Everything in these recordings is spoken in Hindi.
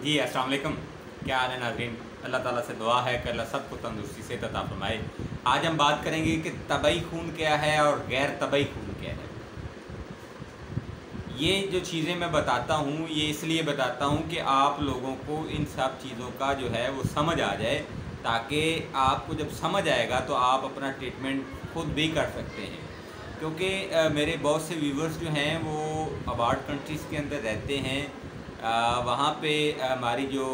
जी अस्सलाम वालेकुम। क्या हाल है नाज़रीन। अल्लाह ताला से दुआ है कि अल्लाह सबको तंदुरुस्ती से अता फरमाए। आज हम बात करेंगे कि तबई खून क्या है और गैर तबई खून क्या है। ये जो चीज़ें मैं बताता हूँ ये इसलिए बताता हूँ कि आप लोगों को इन सब चीज़ों का जो है वो समझ आ जाए, ताकि आपको जब समझ आएगा तो आप अपना ट्रीटमेंट खुद भी कर सकते हैं। क्योंकि मेरे बहुत से व्यूवर्स जो हैं वो अबार्ड कंट्रीज़ के अंदर रहते हैं। वहाँ पे हमारी जो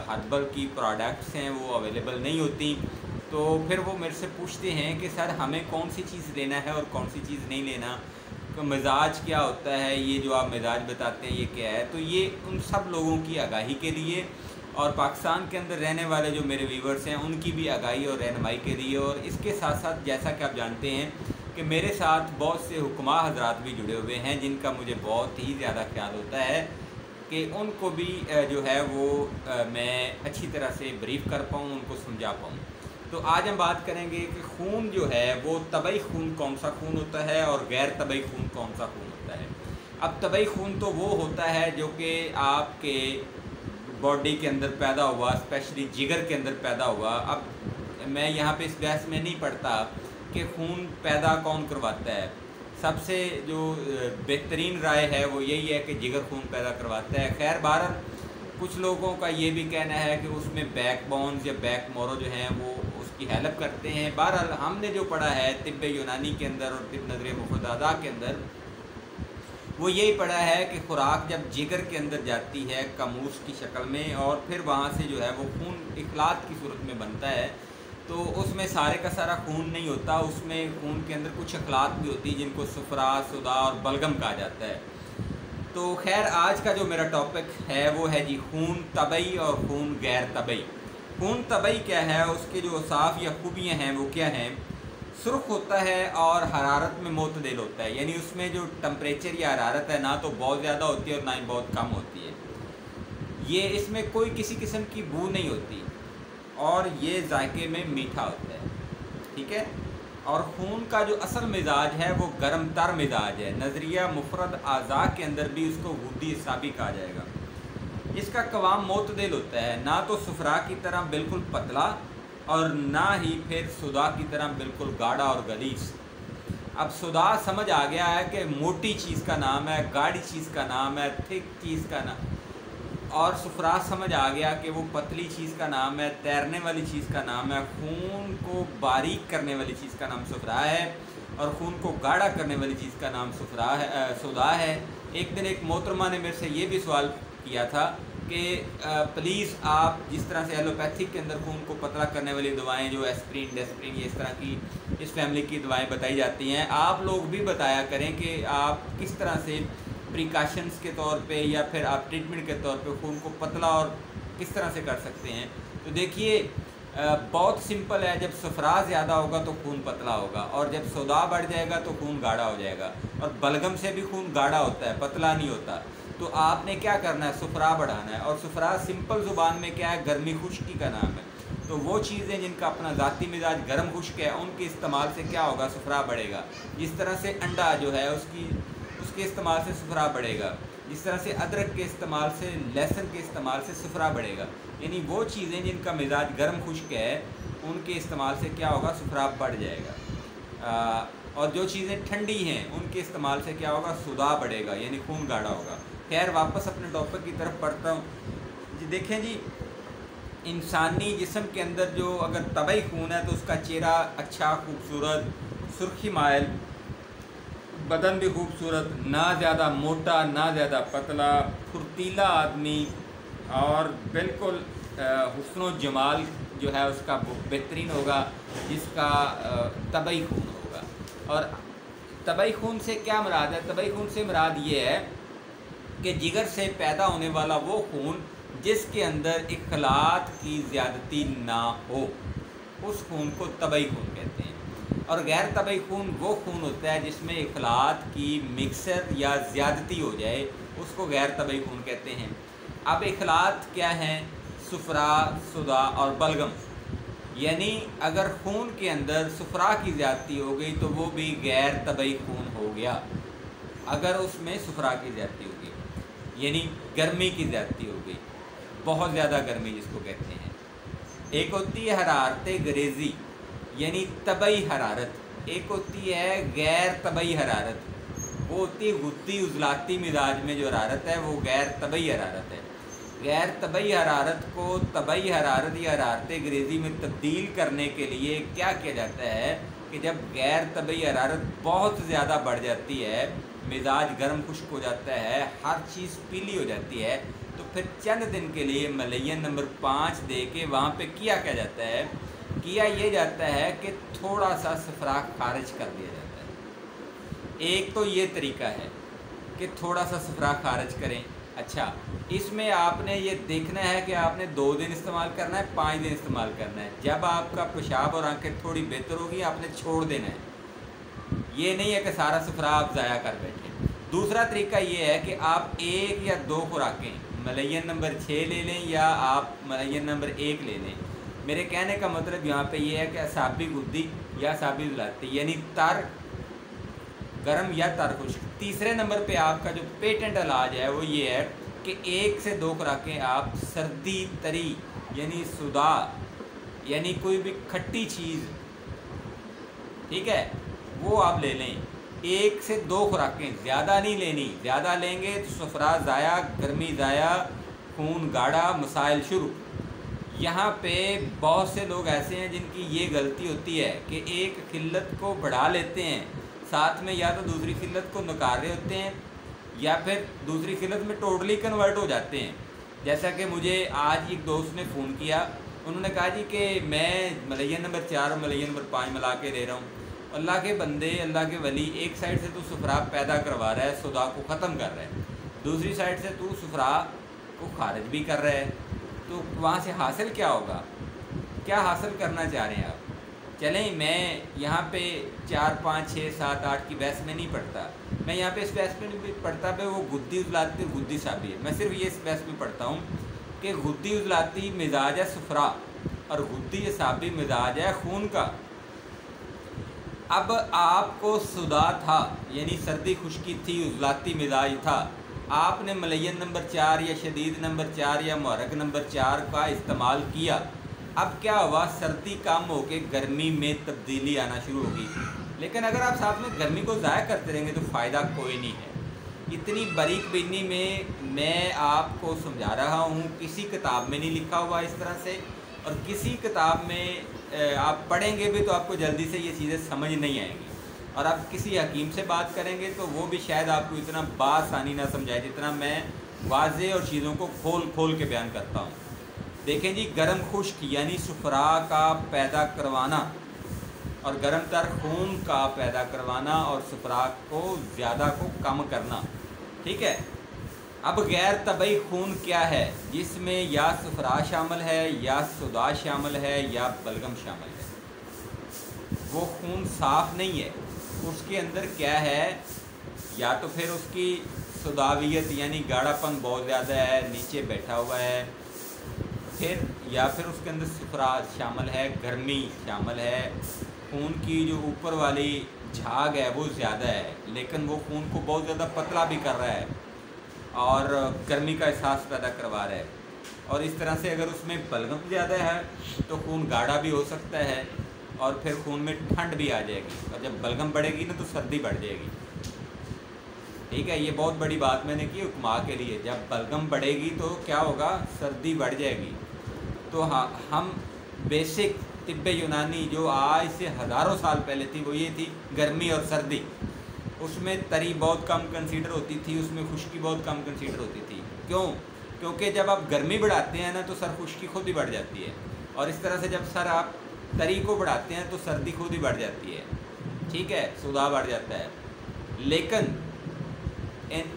हर्बल की प्रोडक्ट्स हैं वो अवेलेबल नहीं होती, तो फिर वो मेरे से पूछते हैं कि सर हमें कौन सी चीज़ लेना है और कौन सी चीज़ नहीं लेना, तो मिज़ाज क्या होता है, ये जो आप मिज़ाज बताते हैं ये क्या है। तो ये उन सब लोगों की आगाही के लिए और पाकिस्तान के अंदर रहने वाले जो मेरे व्यूवर्स हैं उनकी भी आगाही और रहनुमाई के लिए। और इसके साथ साथ जैसा कि आप जानते हैं कि मेरे साथ बहुत से हुक्मा हजरात भी जुड़े हुए हैं जिनका मुझे बहुत ही ज़्यादा ख्याल होता है कि उनको भी जो है वो मैं अच्छी तरह से ब्रीफ़ कर पाऊँ, उनको समझा पाऊँ। तो आज हम बात करेंगे कि खून जो है वो तबई खून कौन सा खून होता है और गैर तबई खून कौन सा खून होता है। अब तबई खून तो वो होता है जो कि आपके बॉडी के अंदर पैदा हुआ, स्पेशली जिगर के अंदर पैदा हुआ। अब मैं यहाँ पे इस बहस में नहीं पड़ता कि खून पैदा कौन करवाता है। सबसे जो बेहतरीन राय है वो यही है कि जिगर खून पैदा करवाता है। खैर बहरहाल कुछ लोगों का ये भी कहना है कि उसमें बैक बोन्स या बैक मोरो जो हैं वो उसकी हेल्प करते हैं। बहरहाल हमने जो पढ़ा है तिब्ब यूनानी के अंदर और तिब्ब नज़र मुफ़्तदा के अंदर वो यही पढ़ा है कि खुराक जब जिगर के अंदर जाती है कमूस की शक्ल में और फिर वहाँ से जो है वो खून इखलात की सूरत में बनता है, तो उसमें सारे का सारा खून नहीं होता, उसमें खून के अंदर कुछ अखलात भी होती है जिनको सुफरा, सुदा और बलगम कहा जाता है। तो खैर आज का जो मेरा टॉपिक है वो है जी खून तबई और खून गैर तबई। खून तबई क्या है, उसके जो औसाफ या खूबियाँ हैं वो क्या हैं। सुर्ख होता है और हरारत में मोतदिल होता है, यानी उसमें जो टम्परेचर या हरारत है ना तो बहुत ज़्यादा होती है और ना ही बहुत कम होती है। ये इसमें कोई किसी किस्म की बू नहीं होती और ये जायके में मीठा होता है, ठीक है। और खून का जो असल मिजाज है वो गर्म तर मिजाज है। नज़रिया मुफरद आज़ा के अंदर भी उसको गुद्दी साबी कहा जाएगा। इसका कवाम मोतदिल होता है, ना तो सुफरा की तरह बिल्कुल पतला और ना ही फिर सुदा की तरह बिल्कुल गाढ़ा और गलीस। अब सुदा समझ आ गया है कि मोटी चीज़ का नाम है, गाढ़ी चीज़ का नाम है, थिक चीज़ का नाम, और सुफरा समझ आ गया कि वो पतली चीज़ का नाम है, तैरने वाली चीज़ का नाम है। खून को बारीक करने वाली चीज़ का नाम सुफरा है और खून को गाढ़ा करने वाली चीज़ का नाम सुफरा है, सुदा है। एक दिन एक मोहतरमा ने मेरे से ये भी सवाल किया था कि प्लीज़ आप जिस तरह से एलोपैथिक के अंदर खून को पतला करने वाली दवाएं जो एस्प्रिन, डेस्प्रिन, ये इस तरह की इस फैमिली की दवाएं बताई जाती हैं, आप लोग भी बताया करें कि आप किस तरह से प्रिकॉशंस के तौर पे या फिर आप ट्रीटमेंट के तौर पे खून को पतला और किस तरह से कर सकते हैं। तो देखिए बहुत सिंपल है, जब सफरा ज़्यादा होगा तो खून पतला होगा और जब सोदा बढ़ जाएगा तो खून गाढ़ा हो जाएगा। और बलगम से भी खून गाढ़ा होता है, पतला नहीं होता। तो आपने क्या करना है, सफरा बढ़ाना है। और सफरा सिंपल ज़ुबान में क्या है, गर्मी खुश्की का नाम है। तो वो चीज़ें जिनका अपना ज़ाती मिजाज गर्म खुश्क है उनके इस्तेमाल से क्या होगा, सफरा बढ़ेगा। जिस तरह से अंडा जो है उसके इस्तेमाल से सफरा बढ़ेगा, जिस तरह से अदरक के इस्तेमाल से, लहसुन के इस्तेमाल से सफरा बढ़ेगा। यानी वो चीज़ें जिनका मिजाज गर्म खुश्क है उनके इस्तेमाल से क्या होगा, सफरा बढ़ जाएगा। और जो चीज़ें ठंडी हैं उनके इस्तेमाल से क्या होगा, सुदा बढ़ेगा, यानी खून गाढ़ा होगा। खैर वापस अपने टॉपिक की तरफ पढ़ता हूँ जी। देखें जी, इंसानी जिस्म के अंदर जो अगर तबई खून है तो उसका चेहरा अच्छा, खूबसूरत, सुर्खी मायल, बदन भी खूबसूरत, ना ज़्यादा मोटा ना ज़्यादा पतला, फुर्तीला आदमी और बिल्कुल हुस्न व जमाल जो है उसका बेहतरीन होगा, जिसका तबई खून होगा। और तबई खून से क्या मुराद है, तबई खून से मुराद ये है कि जिगर से पैदा होने वाला वो खून जिसके अंदर इखलात की ज़्यादती ना हो, उस खून को तबई खून कहते हैं। और गैर तबई खून वो खून होता है जिसमें इखलात की मिक्सर या ज़्यादती हो जाए, उसको गैर तबई खून कहते हैं। अब इखलात क्या हैं, सुफरा, सुदा और बलगम। यानी अगर खून के अंदर सुफरा की ज़्यादती हो गई तो वो भी गैर तबई खून हो गया। अगर उसमें सुफरा की ज़्यादती हो गई यानी गर्मी की ज़्यादती हो गई। बहुत ज़्यादा गर्मी जिसको कहते हैं। एक होती है हरारत गरेज़ी यानी तबई हरारत, एक होती है गैर तबई हरारत, वो होती है गुद्दी उजलाती मिजाज में जो हरारत है वो गैर तबई हरारत है। गैर तबई हरारत को तबई हरारत या हरारत गरेज़ी में तब्दील करने के लिए क्या किया जाता है कि जब गैर तबई हरारत बहुत ज़्यादा बढ़ जाती है, मिजाज गर्म खुश्क हो जाता है, हर चीज़ पीली हो जाती है, तो फिर चंद दिन के लिए मलयन नंबर 5 दे के वहाँ पे किया क्या जाता है, किया ये जाता है कि थोड़ा सा सफरा खारिज कर दिया जाता है। एक तो ये तरीका है कि थोड़ा सा सफरा खारिज करें। अच्छा, इसमें आपने ये देखना है कि आपने 2 दिन इस्तेमाल करना है, 5 दिन इस्तेमाल करना है। जब आपका पेशाब और आंखें थोड़ी बेहतर होगी आपने छोड़ देना है। ये नहीं है कि सारा सफरा आप ज़ाया कर बैठे। दूसरा तरीका ये है कि आप 1 या 2 खुराकें मलयन नंबर 6 ले लें या आप मलयन नंबर 1 ले लें। मेरे कहने का मतलब यहाँ पे ये है कि असाबी गुद्दी या असाबी उजलाती यानी तर गर्म या तर खुश्क। तीसरे नंबर पे आपका जो पेटेंट इलाज है वो ये है कि 1 से 2 खुराकें आप सर्दी तरी यानी सुदा यानी कोई भी खट्टी चीज़, ठीक है, वो आप ले लें। 1 से 2 खुराकें, ज़्यादा नहीं लेनी, ज़्यादा लेंगे तो सफरा ज़ाया, गर्मी ज़ाया, खून गाढ़ा, मसाइल शुरू। यहाँ पे बहुत से लोग ऐसे हैं जिनकी ये गलती होती है कि एक किल्लत को बढ़ा लेते हैं, साथ में या तो दूसरी किल्लत को नकार रहे होते हैं या फिर दूसरी किल्लत में टोटली कन्वर्ट हो जाते हैं। जैसा कि मुझे आज एक दोस्त ने फ़ोन किया, उन्होंने कहा जी कि मैं मलयन नंबर 4 और मलयन नंबर 5 मिला के ले रहा हूँ। अल्लाह के बंदे, अल्लाह के वली, एक साइड से तू सफरा पैदा करवा रहा है, सुदा को ख़त्म कर रहा है, दूसरी साइड से तू सफरा को खारिज भी कर रहा है, तो वहाँ से हासिल क्या होगा? क्या हासिल करना चाह रहे हैं आप? चलें, मैं यहाँ पे 4, 5, 6, 7, 8 की बहस में नहीं पढ़ता, मैं यहाँ पे इस बहस में नहीं पढ़ता पे वो गुद्दी उजलाती गुद्दी साबी है। मैं सिर्फ ये इस बहस में पढ़ता हूँ कि गुद्दी उजलाती मिजाज है सफरा और गुद्दी साबी मिजाज है खून का। अब आपको सुदा था यानी सर्दी खुश्की थी, उजलाती मिजाज था, आपने मलयन नंबर 4 या शदीद नंबर 4 या मुहर्रक नंबर 4 का इस्तेमाल किया। अब क्या हुआ, सर्दी कम होके गर्मी में तब्दीली आना शुरू होगी। लेकिन अगर आप साथ में गर्मी को ज़ाया करते रहेंगे तो फ़ायदा कोई नहीं है। इतनी बारीक बीनी में मैं आपको समझा रहा हूँ, किसी किताब में नहीं लिखा हुआ इस तरह से, और किसी किताब में आप पढ़ेंगे भी तो आपको जल्दी से ये चीज़ें समझ नहीं आएंगी, और आप किसी हकीम से बात करेंगे तो वो भी शायद आपको इतना बासानी ना समझाए जितना मैं वाज़े और चीज़ों को खोल खोल के बयान करता हूँ। देखें जी, गर्म खुश्क यानी सफरा का पैदा करवाना और गर्म तर खून का पैदा करवाना और सफरा को ज़्यादा को कम करना, ठीक है। अब गैर तबई खून क्या है, जिसमें या सफरा शामिल है या सुदा शामिल है या बलगम शामिल है। वो खून साफ नहीं है, उसके अंदर क्या है, या तो फिर उसकी सुदावियत यानी गाढ़ापन बहुत ज़्यादा है, नीचे बैठा हुआ है, फिर या फिर उसके अंदर सफरा शामिल है, गर्मी शामिल है, खून की जो ऊपर वाली झाग है वो ज़्यादा है, लेकिन वो खून को बहुत ज़्यादा पतला भी कर रहा है और गर्मी का एहसास पैदा करवा रहा है। और इस तरह से अगर उसमें बलगम ज़्यादा है तो खून गाढ़ा भी हो सकता है और फिर खून में ठंड भी आ जाएगी, और जब बलगम बढ़ेगी ना तो सर्दी बढ़ जाएगी, ठीक है। ये बहुत बड़ी बात मैंने की उपमा के लिए, जब बलगम बढ़ेगी तो क्या होगा, सर्दी बढ़ जाएगी। तो हाँ, हम बेसिक तिब्बे यूनानी जो आज से हज़ारों साल पहले थी वो ये थी गर्मी और सर्दी, उसमें तरी बहुत कम कंसीडर होती थी, उसमें खुश्की बहुत कम कंसीडर होती थी। क्यों? क्योंकि जब आप गर्मी बढ़ाते हैं ना तो सर खुश्की खुद ही बढ़ जाती है, और इस तरह से जब सर आप तरी को बढ़ाते हैं तो सर्दी खुद ही बढ़ जाती है, ठीक है, सुधा बढ़ जाता है। लेकिन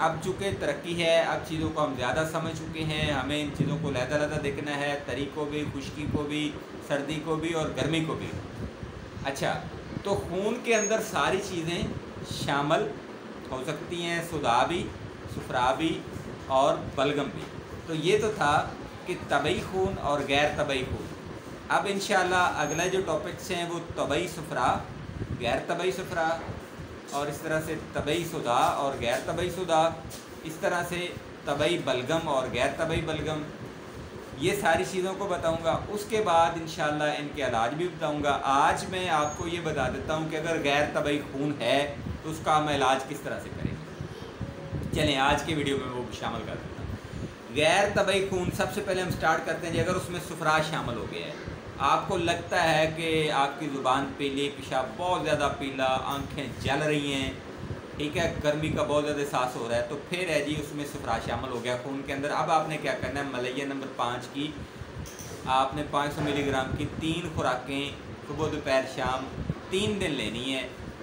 अब चूँकि तरक्की है, अब चीज़ों को हम ज़्यादा समझ चुके हैं, हमें इन चीज़ों को लहदा देखना है, तरी को भी, खुश्की को भी, सर्दी को भी और गर्मी को भी। अच्छा, तो खून के अंदर सारी चीज़ें शामिल हो सकती हैं, सुधा भी, सफरा भी और बलगम भी। तो ये तो था कि तबई खून और गैर तबई खून। अब इंशाल्लाह अगला जो टॉपिक्स हैं वो तबई सफरा, गैर तबई सफरा, और इस तरह से तबई सुदा और गैर तबई सुदा, इस तरह से तबई बलगम और गैर तबई बलगम, ये सारी चीज़ों को बताऊंगा। उसके बाद इंशाल्लाह इनके इलाज भी बताऊंगा। आज मैं आपको ये बता देता हूँ कि अगर गैर तबई खून है तो उसका हम इलाज किस तरह से करेंगे। चलें आज के वीडियो में वो भी शामिल कर देता हूँ। गैर तबई खून सबसे पहले हम स्टार्ट करते हैं जी। अगर उसमें सुफरा शामिल हो गया है, आपको लगता है कि आपकी ज़ुबान पीली, पेशाब बहुत ज़्यादा पीला, आँखें जल रही हैं, ठीक है, गर्मी का बहुत ज़्यादा एहसास हो रहा है, तो फिर है जी उसमें सुफरा शामिल हो गया खून के अंदर। अब आपने क्या करना है, मलैया नंबर 5 की आपने 500 मिलीग्राम की 3 खुराकें सुबह दोपहर शाम 3 दिन लेनी है,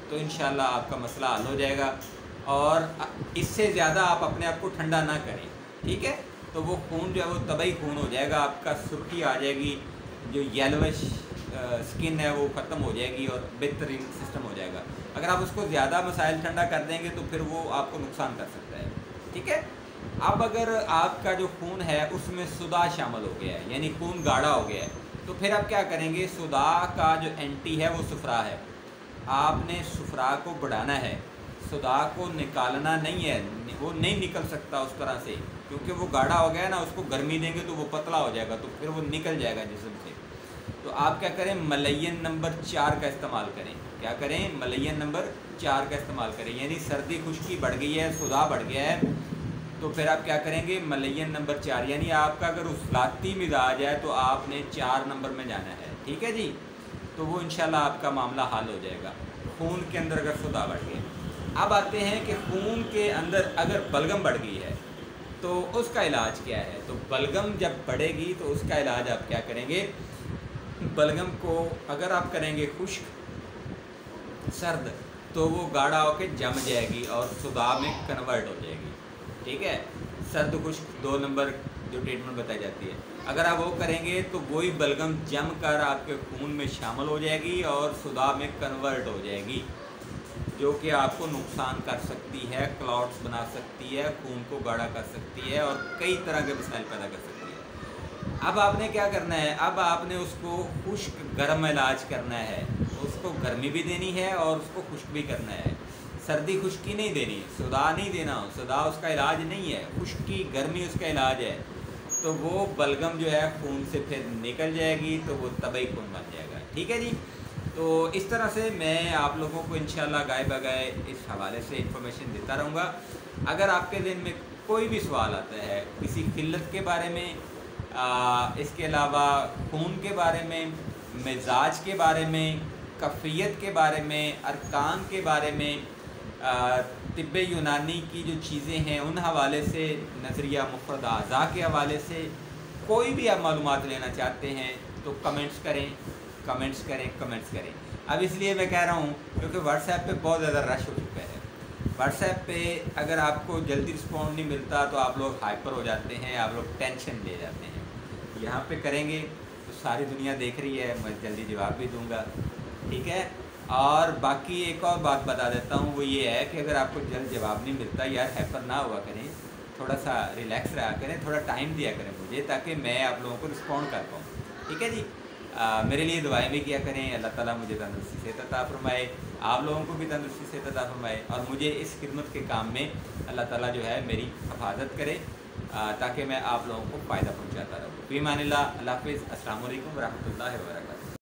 तो इंशाल्लाह आपका मसला हल हो जाएगा। और इससे ज़्यादा आप अपने आप को ठंडा ना करें, ठीक है। तो वो खून जो है वो तबई खून हो जाएगा, आपका सुर्खी आ जाएगी, जो येलोविश स्किन है वो ख़त्म हो जाएगी और बेहतरीन सिस्टम हो जाएगा। अगर आप उसको ज़्यादा मसाइल ठंडा कर देंगे तो फिर वो आपको नुकसान कर सकता है, ठीक है। अब अगर आपका जो खून है उसमें सुदा शामिल हो गया है, यानी खून गाढ़ा हो गया है, तो फिर आप क्या करेंगे, सुदा का जो एंटी है वो सुफरा है, आपने सुफरा को बढ़ाना है, सुदा को निकालना नहीं है, वो नहीं निकल सकता उस तरह से, क्योंकि वो गाढ़ा हो गया है ना, उसको गर्मी देंगे तो वो पतला हो जाएगा, तो फिर वो निकल जाएगा जिस्म से। तो आप क्या करें, मलयन नंबर 4 का इस्तेमाल करें। क्या करें, मलयन नंबर 4 का इस्तेमाल करें, यानी सर्दी खुश्की बढ़ गई है, सुदा बढ़ गया है, तो फिर आप क्या करेंगे, मलयन नंबर 4, यानी आपका अगर उस्लाती मिजाज है तो आपने 4 नंबर में जाना है, ठीक है जी। तो वो इंशाल्लाह आपका मामला हल हो जाएगा, खून के अंदर अगर सुदा बढ़ गया। अब आते हैं कि खून के अंदर अगर बलगम बढ़ गई है तो उसका इलाज क्या है। तो बलगम जब बढ़ेगी तो उसका इलाज आप क्या करेंगे, बलगम को अगर आप करेंगे खुश्क सर्द तो वो गाढ़ा होकर जम जाएगी और सुदा में कन्वर्ट हो जाएगी, ठीक है। सर्द खुश्क 2 नंबर जो ट्रीटमेंट बताई जाती है, अगर आप वो करेंगे तो वही बलगम जम कर आपके खून में शामिल हो जाएगी और सुदा में कन्वर्ट हो जाएगी, जो कि आपको नुकसान कर सकती है, क्लॉट्स बना सकती है, खून को गाढ़ा कर सकती है और कई तरह के मसाइल पैदा कर सकती है। अब आपने क्या करना है, अब आपने उसको खुश्क गर्म इलाज करना है, उसको गर्मी भी देनी है और उसको खुश्क भी करना है, सर्दी खुश्की नहीं देनी, सुदा नहीं देना, सुदा उसका इलाज नहीं है, खुश्की गर्मी उसका इलाज है। तो वो बलगम जो है खून से फिर निकल जाएगी, तो वो तबई खून बन जाएगा, ठीक है जी। तो इस तरह से मैं आप लोगों को इंशाल्लाह गाय बगाए इस हवाले से इंफॉर्मेशन देता रहूँगा। अगर आपके दिन में कोई भी सवाल आता है किसी किल्लत के बारे में, इसके अलावा खून के बारे में, मिजाज के बारे में, कफ़ियत के बारे में, अरकान के बारे में, तिब्बे यूनानी की जो चीज़ें हैं उन हवाले से, नज़रिया मुफ़रद अज़ा के हवाले से कोई भी आप मालूमात लेना चाहते हैं तो कमेंट्स करें, कमेंट्स करें, कमेंट्स करें। अब इसलिए मैं कह रहा हूँ क्योंकि व्हाट्सएप पे बहुत ज़्यादा रश हो चुका है। व्हाट्सएप पे अगर आपको जल्दी रिस्पॉन्ड नहीं मिलता तो आप लोग हाइपर हो जाते हैं, आप लोग टेंशन ले जाते हैं। यहाँ पे करेंगे तो सारी दुनिया देख रही है, मैं जल्दी जवाब भी दूँगा, ठीक है। और बाकी एक और बात बता देता हूँ, वो ये है कि अगर आपको जल्द जवाब नहीं मिलता, यार हाइपर ना हुआ करें, थोड़ा सा रिलैक्स रहा करें, थोड़ा टाइम दिया करें मुझे, ताकि मैं आप लोगों को रिस्पॉन्ड कर पाऊँ, ठीक है जी। मेरे लिए दुआएं भी किया करें, अल्लाह ताला मुझे तंदुरुस्ती से अता फरमाए, आप लोगों को भी तंदुरुस्ती से अता फरमाए और मुझे इस खिदमत के काम में अल्लाह ताला जो है मेरी हिफाजत करे, ताकि मैं आप लोगों को फ़ायदा पहुँचाता रहूँ। फ़ी अमानिल्लाह, अल्लाह हाफ़िज़, अस्सलामु अलैकुम व रहमतुल्लाहि व बरकातहू।